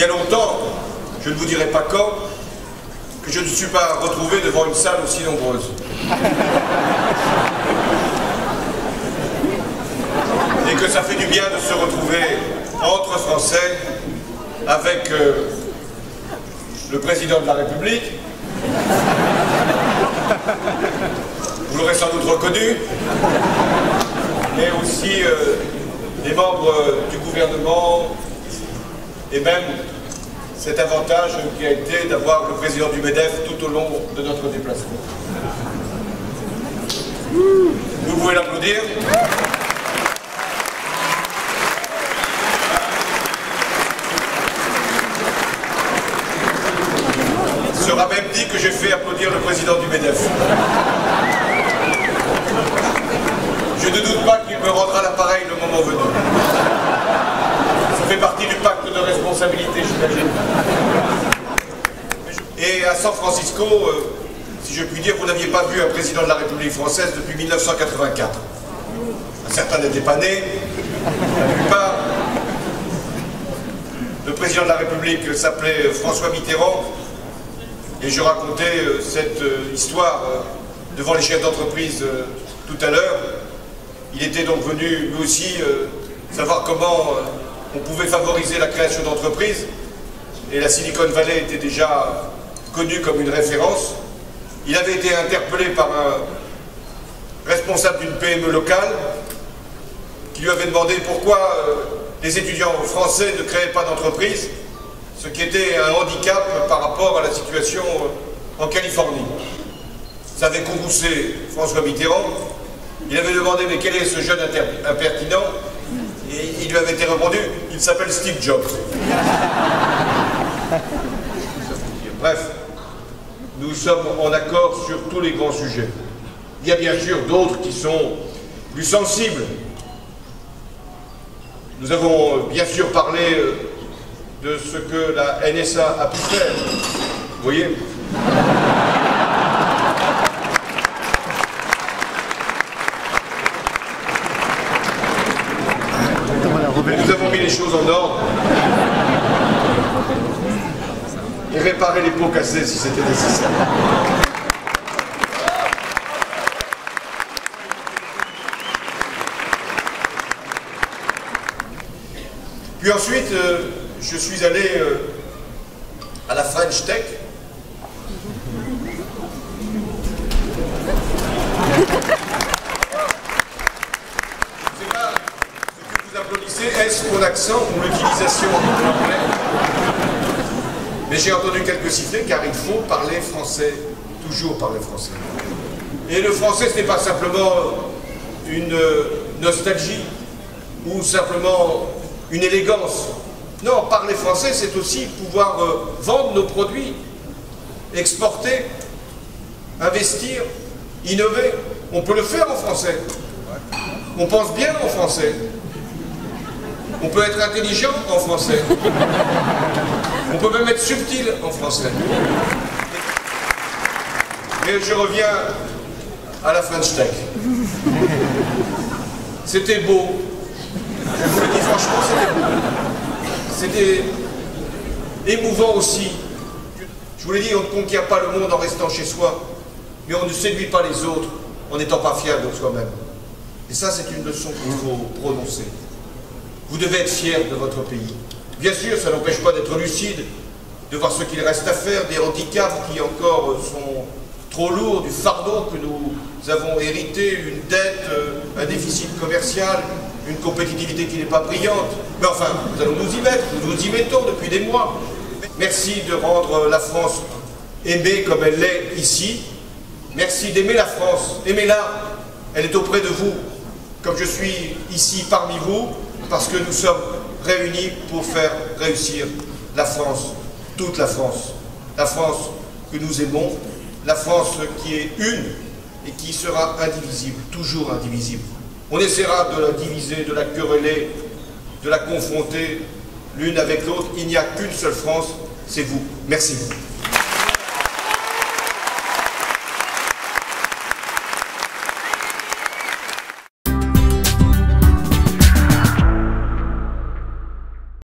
il y a longtemps, je ne vous dirai pas quand, que je ne suis pas retrouvé devant une salle aussi nombreuse. Et que ça fait du bien de se retrouver entre Français avec le président de la République. Vous l'aurez sans doute reconnu, mais aussi les membres du gouvernement et même cet avantage qui a été d'avoir le président du MEDEF tout au long de notre déplacement. Vous pouvez l'applaudir. Il sera même dit que j'ai fait applaudir le président du MEDEF. Je ne doute pas qu'il me rendra l'appareil le moment venu. Ça fait partie du pacte de responsabilité, j'imagine. Et à San Francisco, si je puis dire, vous n'aviez pas vu un président de la République française depuis 1984. Certains n'étaient pas nés, la plupart. Le président de la République s'appelait François Mitterrand, et je racontais cette histoire devant les chefs d'entreprise tout à l'heure. Il était donc venu, lui aussi, savoir comment on pouvait favoriser la création d'entreprises. Et la Silicon Valley était déjà connue comme une référence. Il avait été interpellé par un responsable d'une PME locale qui lui avait demandé pourquoi les étudiants français ne créaient pas d'entreprise, ce qui était un handicap par rapport à la situation en Californie. Ça avait courroucé François Mitterrand. Il avait demandé mais quel est ce jeune impertinent, et il lui avait été répondu, il s'appelle Steve Jobs. Bref, nous sommes en accord sur tous les grands sujets. Il y a bien sûr d'autres qui sont plus sensibles. Nous avons bien sûr parlé de ce que la NSA a pu faire. Vous voyez ? Nous avons mis les choses en ordre et réparé les pots cassés si c'était nécessaire. Puis ensuite, je suis allé à la French Tech. Est-ce mon accent ou l'utilisation de l'anglais? Mais j'ai entendu quelques sifflets car il faut parler français, toujours parler français. Et le français, ce n'est pas simplement une nostalgie ou simplement une élégance. Non, parler français, c'est aussi pouvoir vendre nos produits, exporter, investir, innover. On peut le faire en français. On pense bien en français. On peut être intelligent en français. On peut même être subtil en français. Mais je reviens à la French Tech. C'était beau. Je vous le dis franchement, c'était beau. C'était émouvant aussi. Je vous l'ai dit, on ne conquiert pas le monde en restant chez soi, mais on ne séduit pas les autres en n'étant pas fier de soi-même. Et ça, c'est une leçon qu'il faut prononcer. Vous devez être fiers de votre pays. Bien sûr, ça n'empêche pas d'être lucide, de voir ce qu'il reste à faire, des handicaps qui encore sont trop lourds, du fardeau que nous avons hérité, une dette, un déficit commercial, une compétitivité qui n'est pas brillante. Mais enfin, nous allons nous y mettre, nous nous y mettons depuis des mois. Merci de rendre la France aimée comme elle l'est ici. Merci d'aimer la France. Aimez-la. Elle est auprès de vous, comme je suis ici parmi vous, parce que nous sommes réunis pour faire réussir la France, toute la France que nous aimons, la France qui est une et qui sera indivisible, toujours indivisible. On essaiera de la diviser, de la quereller, de la confronter l'une avec l'autre. Il n'y a qu'une seule France, c'est vous. Merci.